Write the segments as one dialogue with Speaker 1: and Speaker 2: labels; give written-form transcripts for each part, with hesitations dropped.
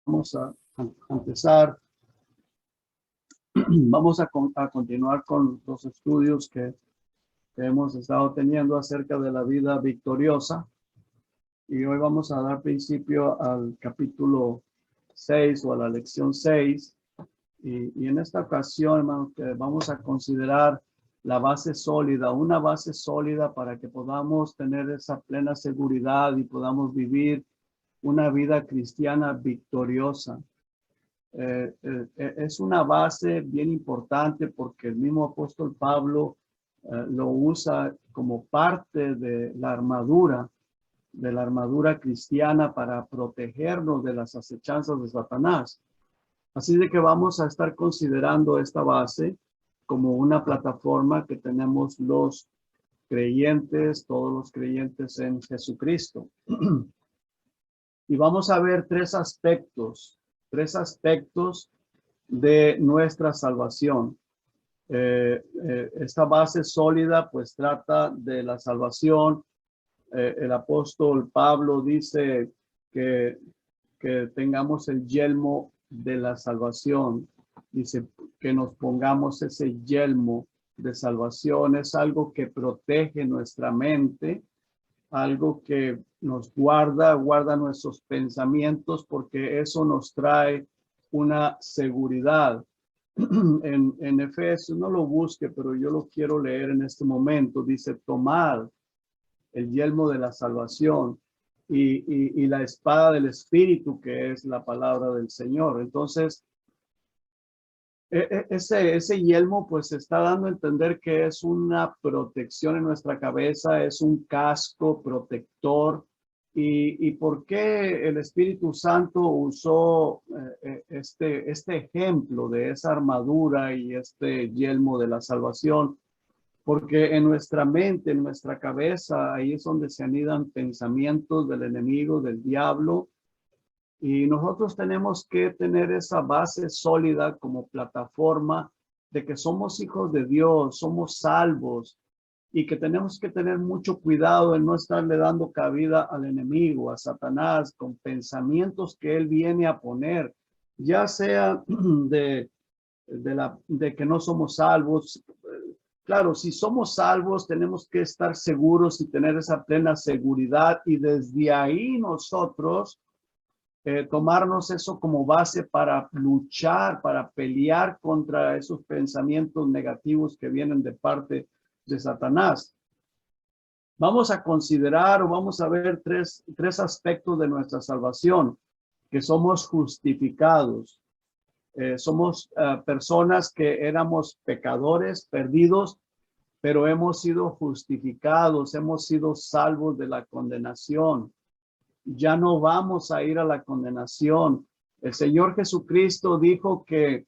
Speaker 1: vamos a empezar. Vamos a continuar con los estudios que hemos estado teniendo acerca de la vida victoriosa. Y hoy vamos a dar principio al capítulo 6 o a la lección 6. Y en esta ocasión, hermanos, vamos a considerar la base sólida, una base sólida para que podamos tener esa plena seguridad y podamos vivir una vida cristiana victoriosa. Es una base bien importante porque el mismo apóstol Pablo lo usa como parte de la armadura cristiana para protegernos de las acechanzas de Satanás. Así de que vamos a estar considerando esta base como una plataforma que tenemos los creyentes, todos los creyentes en Jesucristo. Y vamos a ver tres aspectos de nuestra salvación. Esta base sólida pues trata de la salvación. El apóstol Pablo dice que tengamos el yelmo de la salvación. Dice que nos pongamos ese yelmo de salvación. Es algo que protege nuestra mente, algo que nos guarda nuestros pensamientos, porque eso nos trae una seguridad. En Efesios, no lo busque, pero yo lo quiero leer en este momento. Dice, tomad el yelmo de la salvación y la espada del Espíritu, que es la palabra del Señor. Entonces, ese yelmo pues está dando a entender que es una protección en nuestra cabeza, es un casco protector. ¿Y por qué el Espíritu Santo usó este ejemplo de esa armadura y este yelmo de la salvación? Porque en nuestra mente, en nuestra cabeza, ahí es donde se anidan pensamientos del enemigo, del diablo. Y nosotros tenemos que tener esa base sólida como plataforma de que somos hijos de Dios, somos salvos, y que tenemos que tener mucho cuidado en no estarle dando cabida al enemigo, a Satanás, con pensamientos que él viene a poner, ya sea de que no somos salvos. Claro, si somos salvos, tenemos que estar seguros y tener esa plena seguridad, y desde ahí nosotros tomarnos eso como base para luchar, para pelear contra esos pensamientos negativos que vienen de parte de Satanás. Vamos a considerar o vamos a ver tres aspectos de nuestra salvación: que somos justificados. Somos personas que éramos pecadores, perdidos, pero hemos sido justificados, hemos sido salvos de la condenación. Ya no vamos a ir a la condenación. El Señor Jesucristo dijo que,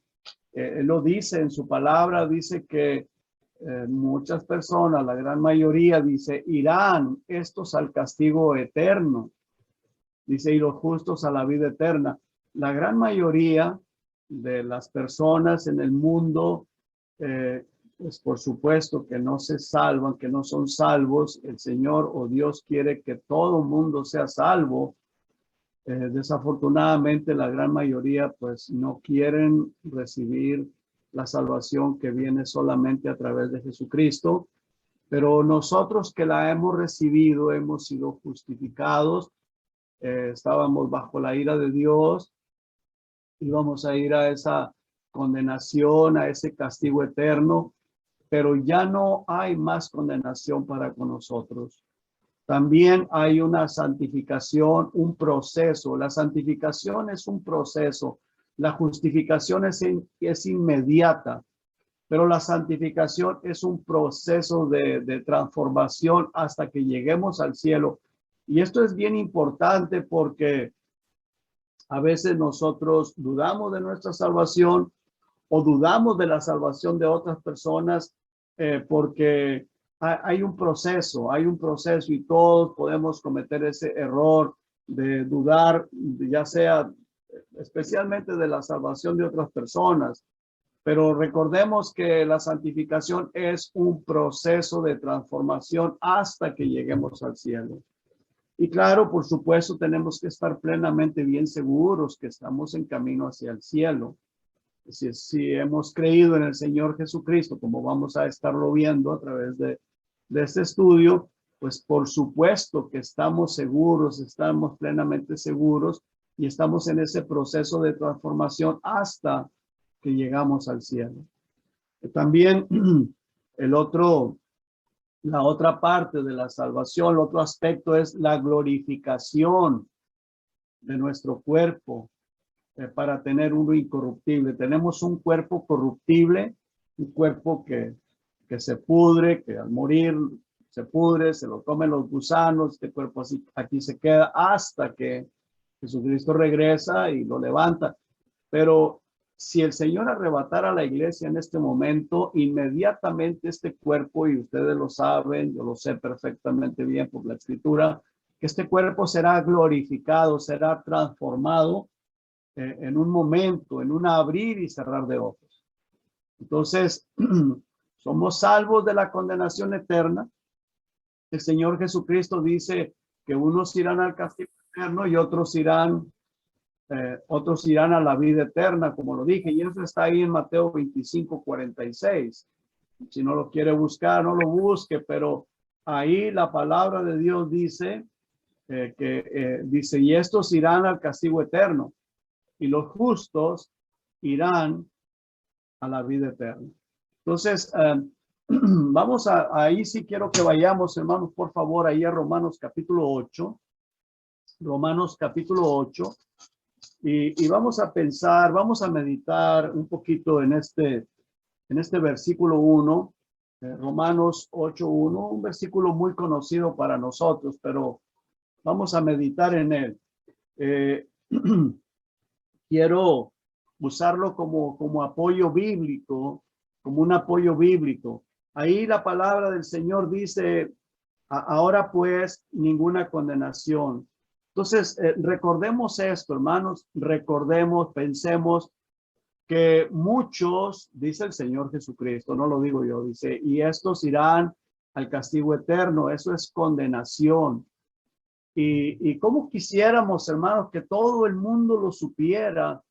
Speaker 1: Él lo dice en su palabra, dice que muchas personas, la gran mayoría, dice, irán estos al castigo eterno. Dice, y los justos a la vida eterna. La gran mayoría de las personas en el mundo, pues por supuesto que no se salvan, que no son salvos. El Señor o Dios quiere que todo el mundo sea salvo. Desafortunadamente la gran mayoría pues no quieren recibir la salvación que viene solamente a través de Jesucristo. Pero nosotros que la hemos recibido, hemos sido justificados. Estábamos bajo la ira de Dios, íbamos a ir a esa condenación, a ese castigo eterno, pero ya no hay más condenación para con nosotros. También hay una santificación, un proceso. La santificación es un proceso. La justificación es inmediata, pero la santificación es un proceso de transformación hasta que lleguemos al cielo. Y esto es bien importante porque a veces nosotros dudamos de nuestra salvación o dudamos de la salvación de otras personas porque hay un proceso y todos podemos cometer ese error de dudar, ya sea especialmente de la salvación de otras personas. Pero recordemos que la santificación es un proceso de transformación hasta que lleguemos al cielo. Y claro, por supuesto, tenemos que estar plenamente bien seguros que estamos en camino hacia el cielo. Si hemos creído en el Señor Jesucristo, como vamos a estarlo viendo a través de este estudio, pues por supuesto que estamos seguros, estamos plenamente seguros y estamos en ese proceso de transformación hasta que llegamos al cielo. También la otra parte de la salvación, el otro aspecto es la glorificación de nuestro cuerpo para tener uno incorruptible. Tenemos un cuerpo corruptible, un cuerpo que se pudre, que al morir se pudre, se lo comen los gusanos, este cuerpo así, aquí se queda hasta que Jesucristo regresa y lo levanta. Pero si el Señor arrebatara a la iglesia en este momento, inmediatamente este cuerpo, y ustedes lo saben, yo lo sé perfectamente bien por la Escritura, que este cuerpo será glorificado, será transformado en un momento, en un abrir y cerrar de ojos. Entonces, somos salvos de la condenación eterna. El Señor Jesucristo dice que unos irán al castigo eterno y otros irán a la vida eterna, como lo dije, y eso está ahí en Mateo 25:46. Si no lo quiere buscar, no lo busque, pero ahí la palabra de Dios dice dice, y estos irán al castigo eterno, y los justos irán a la vida eterna. Entonces, vamos ahí sí quiero que vayamos, hermanos, por favor, ahí a Romanos capítulo 8. Romanos capítulo 8. Y vamos a pensar, vamos a meditar un poquito en este versículo 1, Romanos 8:1, un versículo muy conocido para nosotros, pero vamos a meditar en él. Quiero usarlo como apoyo bíblico, como un apoyo bíblico. Ahí la palabra del Señor dice, ahora pues ninguna condenación. Entonces, recordemos esto, hermanos, recordemos, pensemos que muchos, dice el Señor Jesucristo, no lo digo yo, dice, y estos irán al castigo eterno, eso es condenación. Y cómo quisiéramos, hermanos, que todo el mundo lo supiera,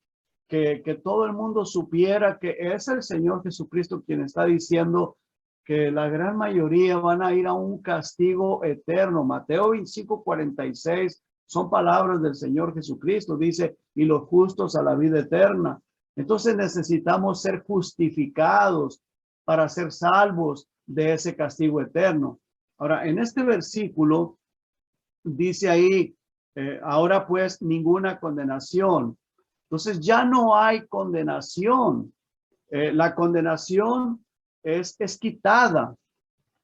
Speaker 1: que todo el mundo supiera que es el Señor Jesucristo quien está diciendo que la gran mayoría van a ir a un castigo eterno. Mateo 25:46 son palabras del Señor Jesucristo. Dice, y los justos a la vida eterna. Entonces necesitamos ser justificados para ser salvos de ese castigo eterno. Ahora, en este versículo dice ahí, ahora pues ninguna condenación. Entonces ya no hay condenación. La condenación es quitada,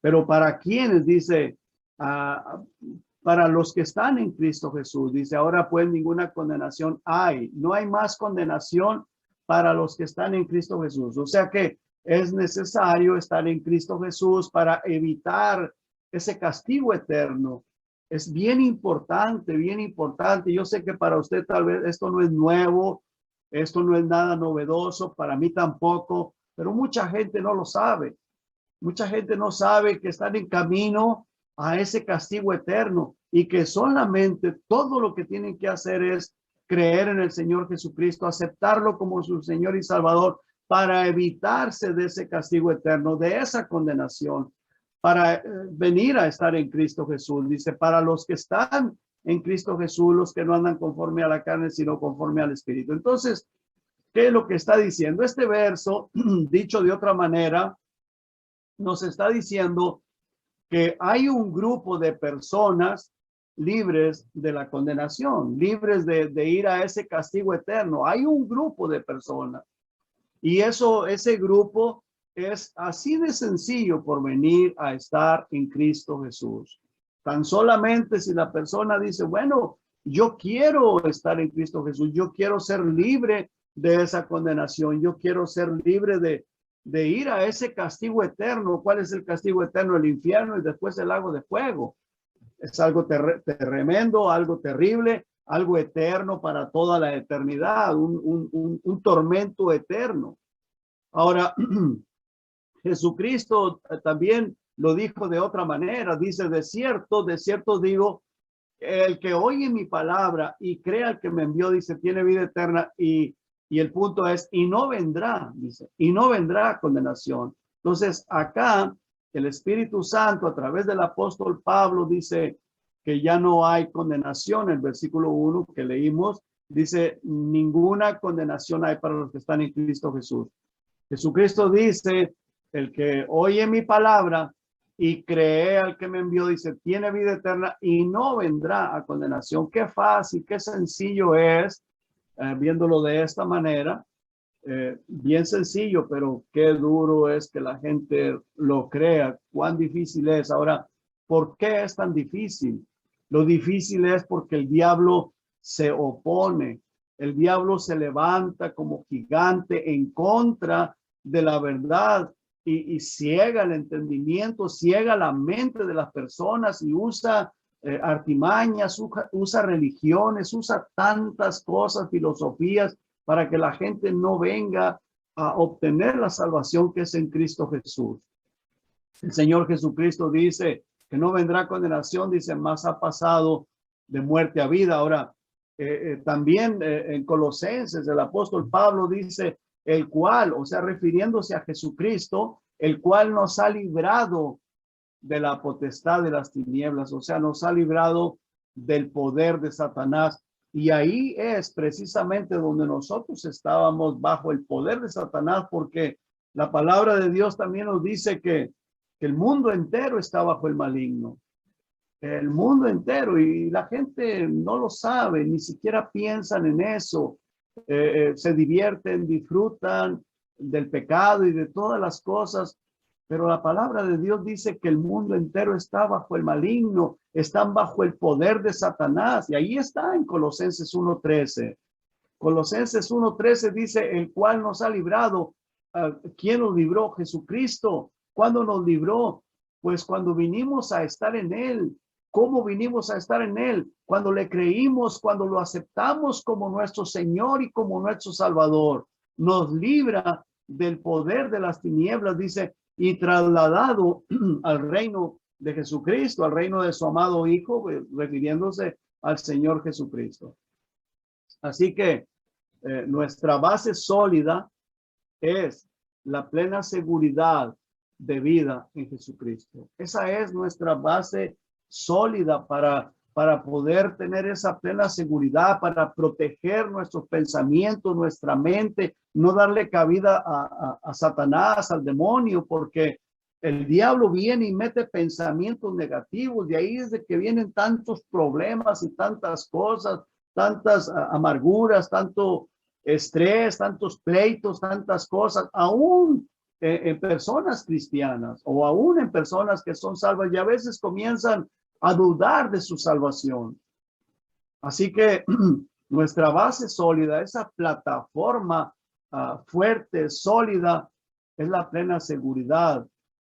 Speaker 1: pero ¿para quiénes? Dice, para los que están en Cristo Jesús. Dice, ahora pues ninguna condenación hay. No hay más condenación para los que están en Cristo Jesús. O sea que es necesario estar en Cristo Jesús para evitar ese castigo eterno. Es bien importante, bien importante. Yo sé que para usted tal vez esto no es nuevo, esto no es nada novedoso, para mí tampoco, pero mucha gente no lo sabe. Mucha gente no sabe que están en camino a ese castigo eterno y que solamente todo lo que tienen que hacer es creer en el Señor Jesucristo, aceptarlo como su Señor y Salvador para evitarse de ese castigo eterno, de esa condenación, para venir a estar en Cristo Jesús. Dice, para los que están en Cristo Jesús, los que no andan conforme a la carne, sino conforme al Espíritu. Entonces, ¿qué es lo que está diciendo? Este verso, dicho de otra manera, nos está diciendo que hay un grupo de personas libres de la condenación, libres de ir a ese castigo eterno. Hay un grupo de personas y ese grupo es así de sencillo por venir a estar en Cristo Jesús. Tan solamente si la persona dice, bueno, yo quiero estar en Cristo Jesús, yo quiero ser libre de esa condenación, yo quiero ser libre de ir a ese castigo eterno. ¿Cuál es el castigo eterno? El infierno y después el lago de fuego. Es algo tremendo, algo terrible, algo eterno para toda la eternidad, un tormento eterno. Ahora, Jesucristo también lo dijo de otra manera. Dice, de cierto digo, el que oye mi palabra y crea al que me envió, dice, tiene vida eterna. Y el punto es, y no vendrá, dice, y no vendrá a condenación. Entonces, acá el Espíritu Santo, a través del apóstol Pablo, dice que ya no hay condenación. El versículo 1 que leímos dice, ninguna condenación hay para los que están en Cristo Jesús. Jesucristo dice, el que oye mi palabra y cree al que me envió, dice, tiene vida eterna y no vendrá a condenación. Qué fácil, qué sencillo es, viéndolo de esta manera. Bien sencillo, pero qué duro es que la gente lo crea. Cuán difícil es. Ahora, ¿por qué es tan difícil? Lo difícil es porque el diablo se opone. El diablo se levanta como gigante en contra de la verdad y ciega el entendimiento, ciega la mente de las personas y usa artimañas, usa religiones, usa tantas cosas, filosofías, para que la gente no venga a obtener la salvación que es en Cristo Jesús. El Señor Jesucristo dice que no vendrá condenación, dice, más ha pasado de muerte a vida. Ahora, también en Colosenses, el apóstol Pablo dice, el cual, o sea, refiriéndose a Jesucristo, el cual nos ha librado de la potestad de las tinieblas, o sea, nos ha librado del poder de Satanás. Y ahí es precisamente donde nosotros estábamos bajo el poder de Satanás, porque la palabra de Dios también nos dice que el mundo entero está bajo el maligno. El mundo entero, y la gente no lo sabe, ni siquiera piensan en eso. Se divierten, disfrutan del pecado y de todas las cosas, pero la palabra de Dios dice que el mundo entero está bajo el maligno, están bajo el poder de Satanás, y ahí está en Colosenses 1:13. Colosenses 1:13 dice, el cual nos ha librado. ¿Quién nos libró? Jesucristo. ¿Cuándo nos libró? Pues cuando vinimos a estar en él. ¿Cómo vinimos a estar en él? Cuando le creímos, cuando lo aceptamos como nuestro Señor y como nuestro Salvador. Nos libra del poder de las tinieblas, dice, y trasladado al reino de Jesucristo, al reino de su amado Hijo, refiriéndose al Señor Jesucristo. Así que nuestra base sólida es la plena seguridad de vida en Jesucristo. Esa es nuestra base sólida para poder tener esa plena seguridad, para proteger nuestros pensamientos, nuestra mente, no darle cabida a Satanás, al demonio, porque el diablo viene y mete pensamientos negativos, de ahí es de que vienen tantos problemas y tantas cosas, tantas amarguras, tanto estrés, tantos pleitos, tantas cosas, aún en personas cristianas o aún en personas que son salvas y a veces comienzan a dudar de su salvación. Así que nuestra base sólida, esa plataforma fuerte, sólida, es la plena seguridad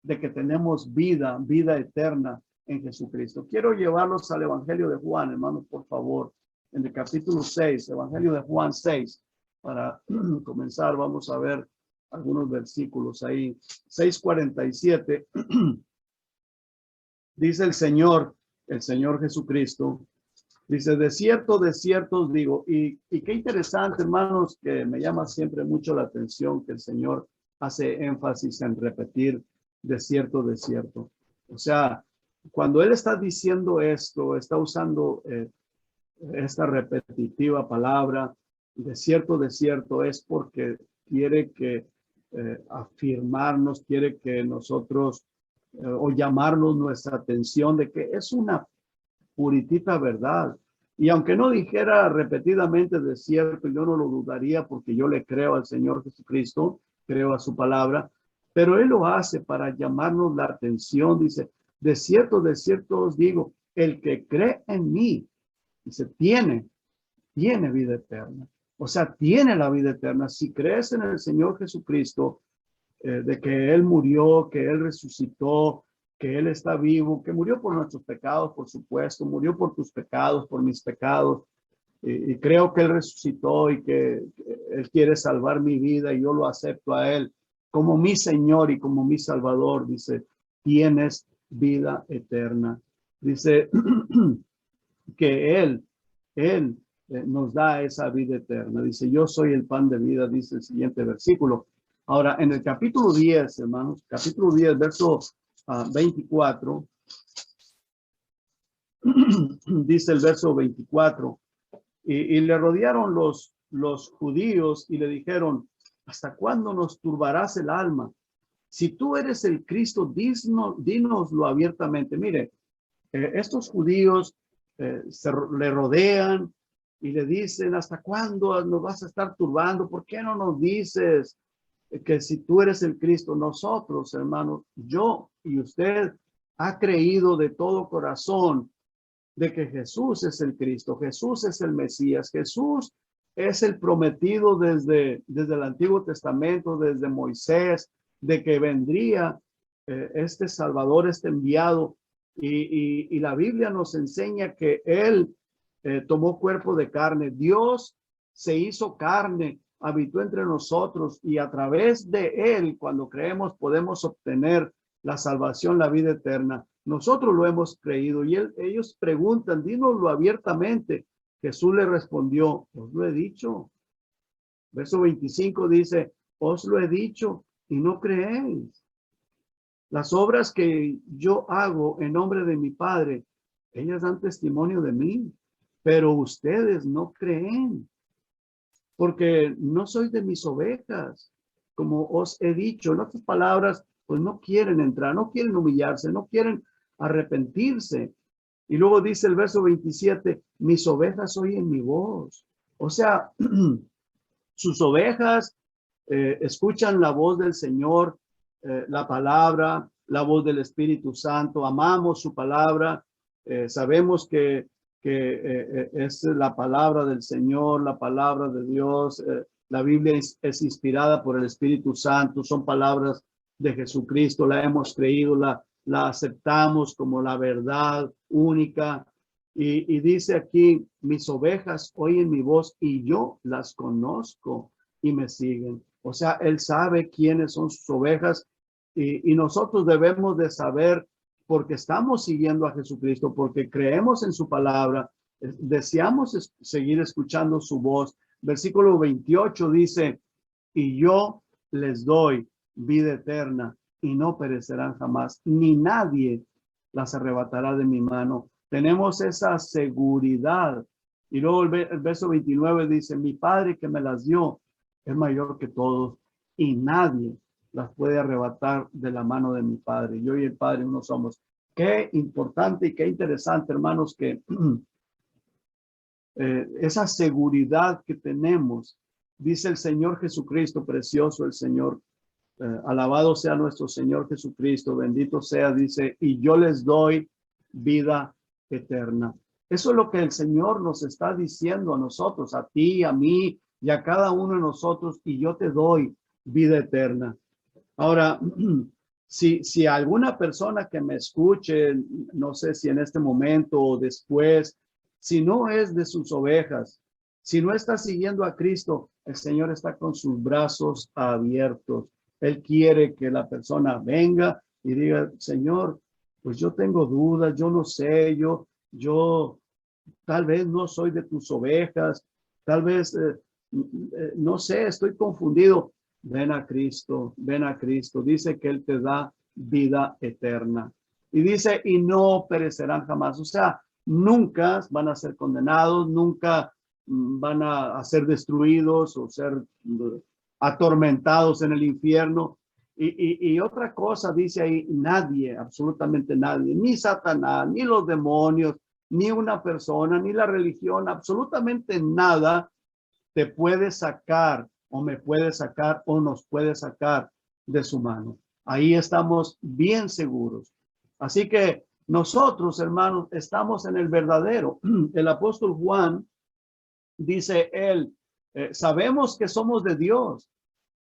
Speaker 1: de que tenemos vida eterna en Jesucristo. Quiero llevarlos al Evangelio de Juan, hermanos, por favor, en el capítulo 6, Evangelio de Juan 6. Para comenzar, vamos a ver algunos versículos ahí. 6:47. Dice el Señor Jesucristo, dice, de cierto os digo, y qué interesante, hermanos, que me llama siempre mucho la atención que el Señor hace énfasis en repetir, de cierto. O sea, cuando Él está diciendo esto, está usando esta repetitiva palabra, de cierto, es porque quiere que afirmarnos, quiere que nosotros o llamarnos nuestra atención de que es una puritita verdad. Y aunque no dijera repetidamente de cierto, yo no lo dudaría porque yo le creo al Señor Jesucristo, creo a su palabra, pero Él lo hace para llamarnos la atención. Dice, de cierto os digo, el que cree en mí, dice, tiene vida eterna. O sea, tiene la vida eterna. Si crees en el Señor Jesucristo, de que Él murió, que Él resucitó, que Él está vivo, que murió por nuestros pecados, por supuesto, murió por tus pecados, por mis pecados, y creo que Él resucitó y que Él quiere salvar mi vida y yo lo acepto a Él como mi Señor y como mi Salvador. Dice, tienes vida eterna. Dice, que Él nos da esa vida eterna. Dice, yo soy el pan de vida, dice el siguiente versículo. Ahora, en el capítulo 10, hermanos, capítulo 10, verso 24, dice el verso 24, y le rodearon los judíos y le dijeron, ¿hasta cuándo nos turbarás el alma? Si tú eres el Cristo, dínoslo abiertamente. Mire, estos judíos le rodean y le dicen, ¿hasta cuándo nos vas a estar turbando? ¿Por qué no nos dices que si tú eres el Cristo? Nosotros, hermanos, yo y usted ha creído de todo corazón de que Jesús es el Cristo, Jesús es el Mesías, Jesús es el prometido desde el Antiguo Testamento, desde Moisés, de que vendría este Salvador, este enviado. Y la Biblia nos enseña que Él tomó cuerpo de carne. Dios se hizo carne, habitó entre nosotros y a través de Él, cuando creemos, podemos obtener la salvación, la vida eterna. Nosotros lo hemos creído y ellos preguntan, dínoslo abiertamente. Jesús le respondió, os lo he dicho. Verso 25 dice, os lo he dicho y no creéis. Las obras que yo hago en nombre de mi Padre, ellas dan testimonio de mí, pero ustedes no creen, porque no sois de mis ovejas, como os he dicho. En otras palabras, pues no quieren entrar, no quieren humillarse, no quieren arrepentirse. Y luego dice el verso 27, mis ovejas oyen mi voz. O sea, sus ovejas escuchan la voz del Señor, la palabra, la voz del Espíritu Santo. Amamos su palabra. Sabemos que es la palabra del Señor, la palabra de Dios. La Biblia es inspirada por el Espíritu Santo. Son palabras de Jesucristo. La hemos creído, la aceptamos como la verdad única. Y dice aquí, mis ovejas oyen mi voz y yo las conozco y me siguen. O sea, Él sabe quiénes son sus ovejas y nosotros debemos de saber porque estamos siguiendo a Jesucristo, porque creemos en su palabra, deseamos seguir escuchando su voz. Versículo 28 dice, y yo les doy vida eterna y no perecerán jamás, ni nadie las arrebatará de mi mano. Tenemos esa seguridad. Y luego el verso 29 dice, mi Padre que me las dio es mayor que todos y nadie las puede arrebatar de la mano de mi Padre. Yo y el Padre uno somos. Qué importante y qué interesante, hermanos, que esa seguridad que tenemos, dice el Señor Jesucristo, precioso el Señor, alabado sea nuestro Señor Jesucristo, bendito sea, dice, y yo les doy vida eterna. Eso es lo que el Señor nos está diciendo a nosotros, a ti, a mí y a cada uno de nosotros, y yo te doy vida eterna. Ahora, si alguna persona que me escuche, no sé si en este momento o después, si no es de sus ovejas, si no está siguiendo a Cristo, el Señor está con sus brazos abiertos. Él quiere que la persona venga y diga, Señor, pues yo tengo dudas, yo no sé, yo tal vez no soy de tus ovejas, tal vez, no sé, estoy confundido. Ven a Cristo, ven a Cristo. Dice que Él te da vida eterna. Y dice, y no perecerán jamás. O sea, nunca van a ser condenados, nunca van a ser destruidos o ser atormentados en el infierno. Y otra cosa dice ahí, nadie, absolutamente nadie, ni Satanás, ni los demonios, ni una persona, ni la religión, absolutamente nada te puede sacar o me puede sacar o nos puede sacar de su mano. Ahí estamos bien seguros. Así que nosotros, hermanos, estamos en el verdadero. El apóstol Juan dice él, sabemos que somos de Dios.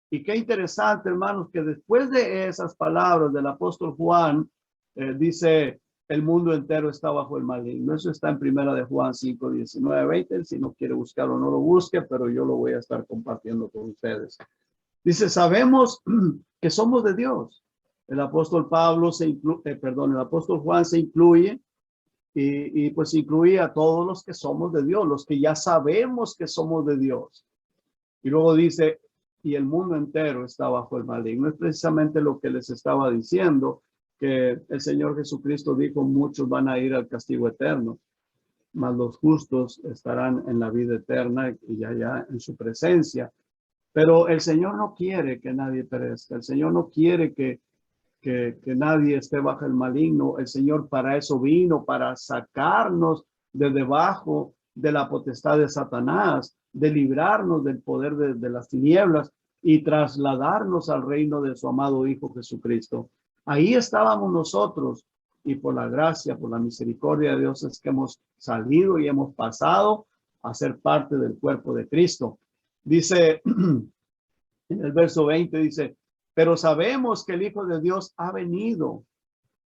Speaker 1: Y qué interesante, hermanos, que después de esas palabras del apóstol Juan, dice, el mundo entero está bajo el maligno. Eso está en primera de Juan 5, 19, 20. Si no quiere buscarlo, no lo busque, pero yo lo voy a estar compartiendo con ustedes. Dice, sabemos que somos de Dios. El apóstol Juan se incluye y pues incluía a todos los que somos de Dios, los que ya sabemos que somos de Dios. Y luego dice, y el mundo entero está bajo el maligno. Es precisamente lo que les estaba diciendo, que el Señor Jesucristo dijo, muchos van a ir al castigo eterno, mas los justos estarán en la vida eterna y ya en su presencia. Pero el Señor no quiere que nadie perezca. El Señor no quiere que nadie esté bajo el maligno. El Señor para eso vino, para sacarnos de debajo de la potestad de Satanás, de librarnos del poder de las tinieblas y trasladarnos al reino de su amado Hijo Jesucristo. Ahí estábamos nosotros y por la gracia, por la misericordia de Dios es que hemos salido y hemos pasado a ser parte del cuerpo de Cristo. Dice en el verso 20, dice, pero sabemos que el Hijo de Dios ha venido.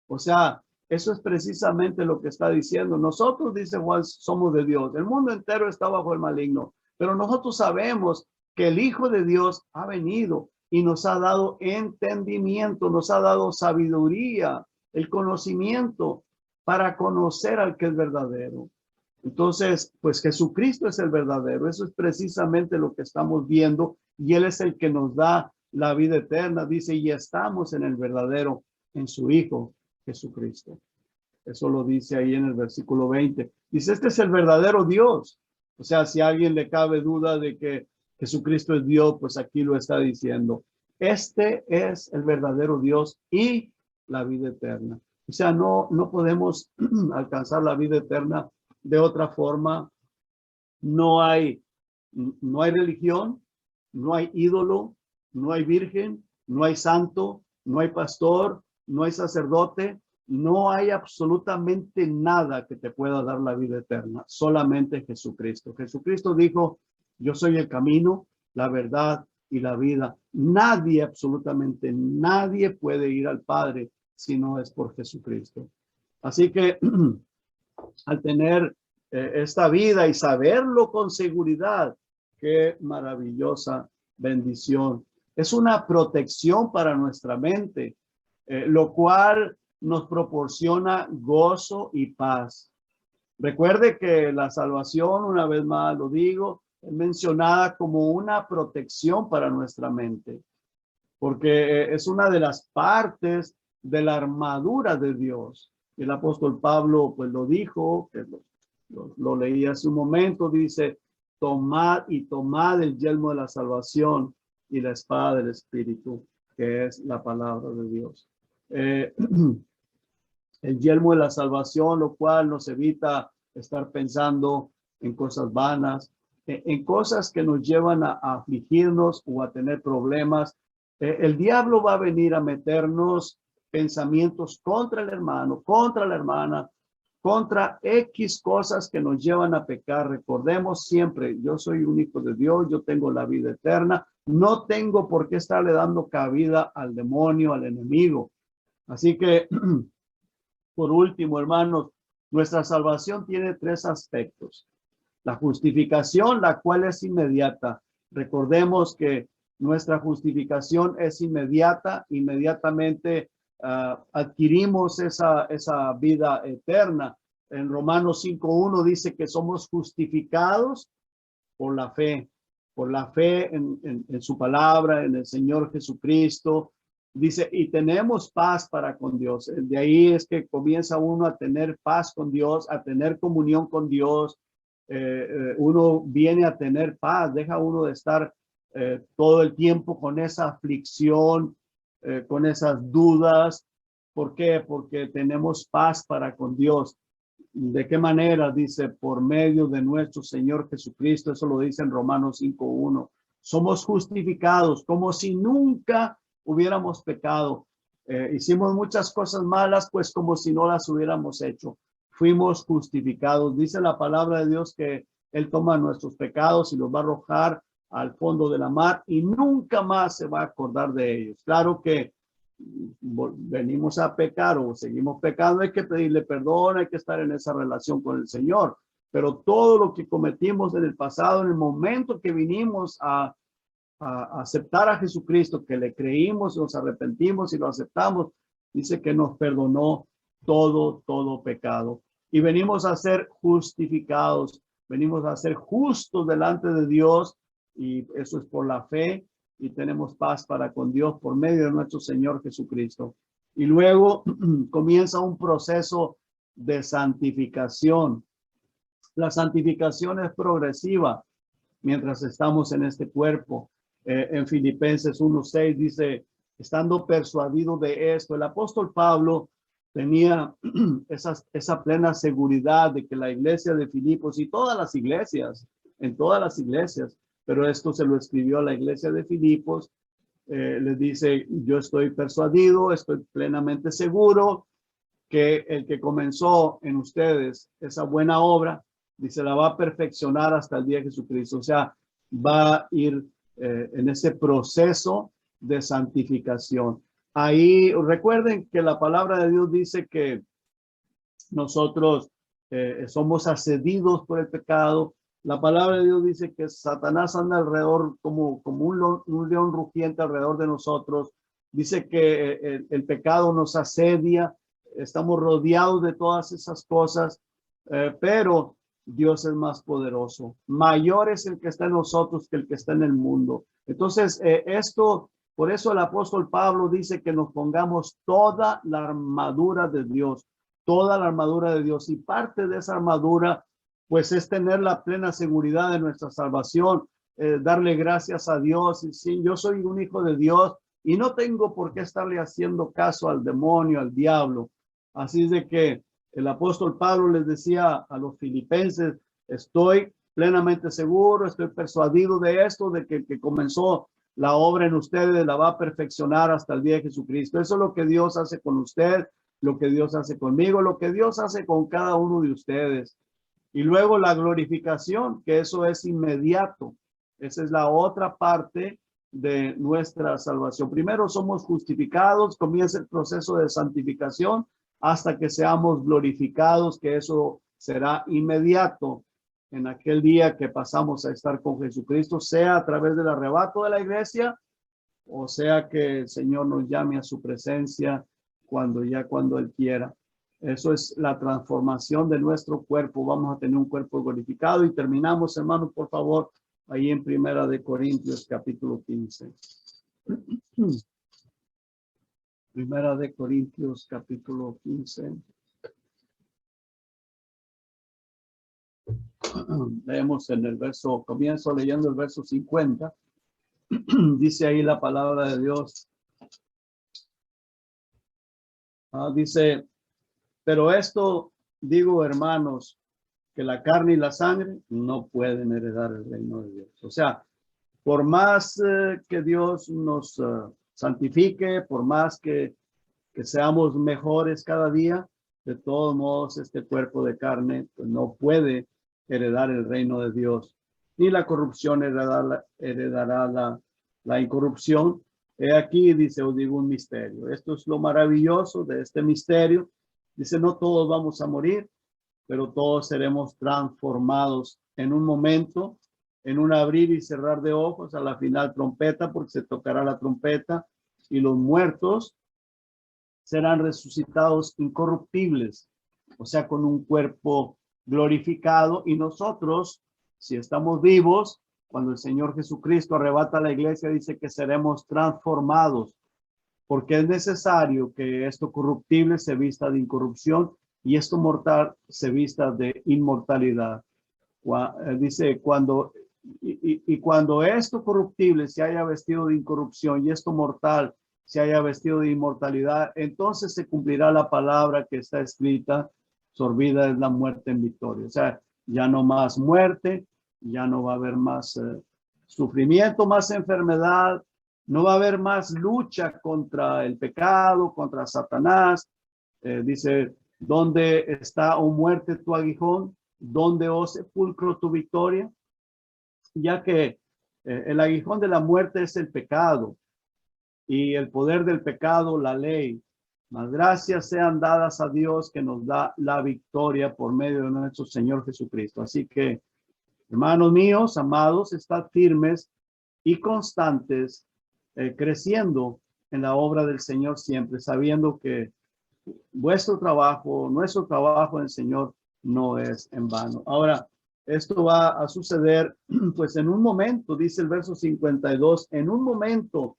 Speaker 1: O sea, eso es precisamente lo que está diciendo. Nosotros, dice Juan, somos de Dios. El mundo entero está bajo el maligno. Pero nosotros sabemos que el Hijo de Dios ha venido y nos ha dado entendimiento, nos ha dado sabiduría, el conocimiento para conocer al que es verdadero. Entonces, pues Jesucristo es el verdadero. Eso es precisamente lo que estamos viendo y Él es el que nos da la vida eterna. Dice, y estamos en el verdadero, en su Hijo Jesucristo. Eso lo dice ahí en el versículo 20. Dice, este es el verdadero Dios. O sea, si a alguien le cabe duda de que Jesucristo es Dios, pues aquí lo está diciendo. Este es el verdadero Dios y la vida eterna. O sea, no podemos alcanzar la vida eterna de otra forma. No hay religión, no hay ídolo, no hay virgen, no hay santo, no hay pastor, no hay sacerdote, no hay absolutamente nada que te pueda dar la vida eterna, solamente Jesucristo. Jesucristo dijo, yo soy el camino, la verdad y la vida. Nadie, absolutamente nadie puede ir al Padre si no es por Jesucristo. Así que al tener esta vida y saberlo con seguridad, qué maravillosa bendición. Es una protección para nuestra mente, lo cual nos proporciona gozo y paz. Recuerde que la salvación, una vez más lo digo, es mencionada como una protección para nuestra mente, porque es una de las partes de la armadura de Dios. El apóstol Pablo pues lo dijo, que lo leí hace un momento, dice, tomad el yelmo de la salvación y la espada del Espíritu, que es la palabra de Dios. El yelmo de la salvación, lo cual nos evita estar pensando en cosas vanas, en cosas que nos llevan a afligirnos o a tener problemas. El diablo va a venir a meternos pensamientos contra el hermano, contra la hermana, contra X cosas que nos llevan a pecar. Recordemos siempre, yo soy un hijo de Dios, yo tengo la vida eterna, no tengo por qué estarle dando cabida al demonio, al enemigo. Así que, por último, hermanos, nuestra salvación tiene tres aspectos. La justificación, la cual es inmediata. Recordemos que nuestra justificación es inmediata, inmediatamente adquirimos esa vida eterna. En Romanos 5:1 dice que somos justificados por la fe en su palabra, en el Señor Jesucristo. Dice, y tenemos paz para con Dios. De ahí es que comienza uno a tener paz con Dios, a tener comunión con Dios. Uno viene a tener paz, deja uno de estar todo el tiempo con esa aflicción, con esas dudas. ¿Por qué? Porque tenemos paz para con Dios. ¿De qué manera? Dice, por medio de nuestro Señor Jesucristo. Eso lo dice en Romanos 5:1. Somos justificados como si nunca hubiéramos pecado. Hicimos muchas cosas malas, pues como si no las hubiéramos hecho. Fuimos justificados. Dice la palabra de Dios que Él toma nuestros pecados y los va a arrojar al fondo de la mar y nunca más se va a acordar de ellos. Claro que venimos a pecar o seguimos pecando, hay que pedirle perdón, hay que estar en esa relación con el Señor. Pero todo lo que cometimos en el pasado, en el momento que vinimos a aceptar a Jesucristo, que le creímos, nos arrepentimos y lo aceptamos, dice que nos perdonó todo pecado. y venimos a ser justificados, venimos a ser justos delante de Dios, y eso es por la fe, y tenemos paz para con Dios por medio de nuestro Señor Jesucristo. Y luego comienza un proceso de santificación. La santificación es progresiva mientras estamos en este cuerpo. En Filipenses 1:6 dice, estando persuadido de esto, el apóstol Pablo tenía esa plena seguridad de que la iglesia de Filipos y todas las iglesias, en todas las iglesias, pero esto se lo escribió a la iglesia de Filipos, les dice, yo estoy persuadido, estoy plenamente seguro que el que comenzó en ustedes esa buena obra, dice, la va a perfeccionar hasta el día de Jesucristo. O sea, va a ir en ese proceso de santificación. Ahí recuerden que la palabra de Dios dice que nosotros somos asedidos por el pecado. La palabra de Dios dice que Satanás anda alrededor como un león rugiente alrededor de nosotros. Dice que el pecado nos asedia. Estamos rodeados de todas esas cosas, pero Dios es más poderoso. Mayor es el que está en nosotros que el que está en el mundo. Entonces, por eso el apóstol Pablo dice que nos pongamos toda la armadura de Dios, toda la armadura de Dios. Y parte de esa armadura, pues, es tener la plena seguridad de nuestra salvación, darle gracias a Dios. Y sí, yo soy un hijo de Dios y no tengo por qué estarle haciendo caso al demonio, al diablo. Así es de que el apóstol Pablo les decía a los filipenses, estoy plenamente seguro, estoy persuadido de esto, de que el que comenzó la obra en ustedes la va a perfeccionar hasta el día de Jesucristo. Eso es lo que Dios hace con usted, lo que Dios hace conmigo, lo que Dios hace con cada uno de ustedes. Y luego la glorificación, que eso es inmediato. Esa es la otra parte de nuestra salvación. Primero somos justificados, comienza el proceso de santificación hasta que seamos glorificados, que eso será inmediato en aquel día que pasamos a estar con Jesucristo, sea a través del arrebato de la iglesia, o sea que el Señor nos llame a su presencia cuando Él quiera. Eso es la transformación de nuestro cuerpo. Vamos a tener un cuerpo glorificado. Y terminamos, hermanos, por favor, ahí en Primera de Corintios, capítulo 15. Primera de Corintios, capítulo 15. Leemos en el verso, comienzo leyendo el verso 50. Dice ahí la palabra de Dios. Dice, pero esto digo, hermanos, que la carne y la sangre no pueden heredar el reino de Dios. O sea, por más que Dios nos santifique, por más que seamos mejores cada día, de todos modos este cuerpo de carne pues, no puede heredar el reino de Dios, ni la corrupción heredará la incorrupción. He aquí, dice, os digo un misterio. Esto es lo maravilloso de este misterio. Dice, no todos vamos a morir, pero todos seremos transformados en un momento, en un abrir y cerrar de ojos, a la final trompeta, porque se tocará la trompeta, y los muertos serán resucitados incorruptibles, o sea, con un cuerpo glorificado, y nosotros, si estamos vivos, cuando el Señor Jesucristo arrebata a la iglesia, dice que seremos transformados, porque es necesario que esto corruptible se vista de incorrupción y esto mortal se vista de inmortalidad. Dice, cuando esto corruptible se haya vestido de incorrupción y esto mortal se haya vestido de inmortalidad, entonces se cumplirá la palabra que está escrita, sorbida es la muerte en victoria. O sea, ya no más muerte, ya no va a haber más sufrimiento, más enfermedad, no va a haber más lucha contra el pecado, contra Satanás. Dice, ¿dónde está, oh muerte, tu aguijón? ¿Dónde, oh sepulcro, tu victoria? Ya que el aguijón de la muerte es el pecado y el poder del pecado, la ley. Mas gracias sean dadas a Dios que nos da la victoria por medio de nuestro Señor Jesucristo. Así que, hermanos míos, amados, estad firmes y constantes, creciendo en la obra del Señor siempre, sabiendo que vuestro trabajo, nuestro trabajo en el Señor no es en vano. Ahora, esto va a suceder, pues en un momento, dice el verso 52, en un momento,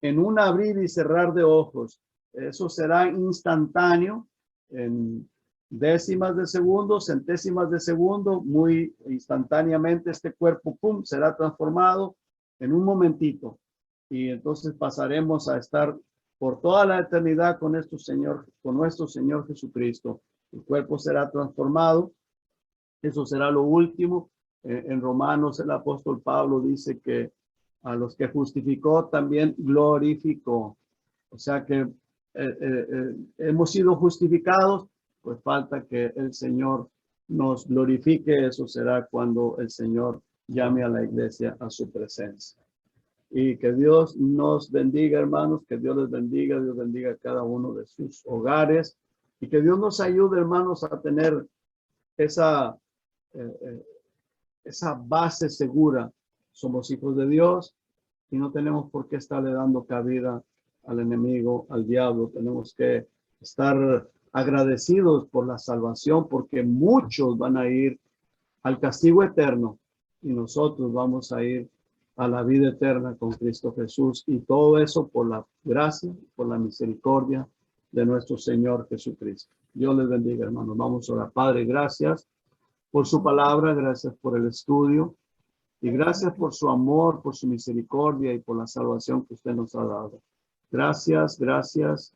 Speaker 1: en un abrir y cerrar de ojos. Eso será instantáneo, en décimas de segundo, centésimas de segundo, muy instantáneamente este cuerpo, pum, será transformado en un momentito. Y entonces pasaremos a estar por toda la eternidad con nuestro Señor Jesucristo. El cuerpo será transformado. Eso será lo último. En Romanos el apóstol Pablo dice que a los que justificó también glorificó. O sea que hemos sido justificados, pues falta que el Señor nos glorifique. Eso será cuando el Señor llame a la iglesia a su presencia. Y que Dios nos bendiga, hermanos, que Dios les bendiga, Dios bendiga a cada uno de sus hogares y que Dios nos ayude, hermanos, a tener esa base segura. Somos hijos de Dios y no tenemos por qué estarle dando cabida al enemigo, al diablo. Tenemos que estar agradecidos por la salvación, porque muchos van a ir al castigo eterno y nosotros vamos a ir a la vida eterna con Cristo Jesús, y todo eso por la gracia, por la misericordia de nuestro Señor Jesucristo. Dios les bendiga, hermanos. Vamos a orar. Padre, gracias por su palabra, gracias por el estudio y gracias por su amor, por su misericordia y por la salvación que usted nos ha dado. Gracias, gracias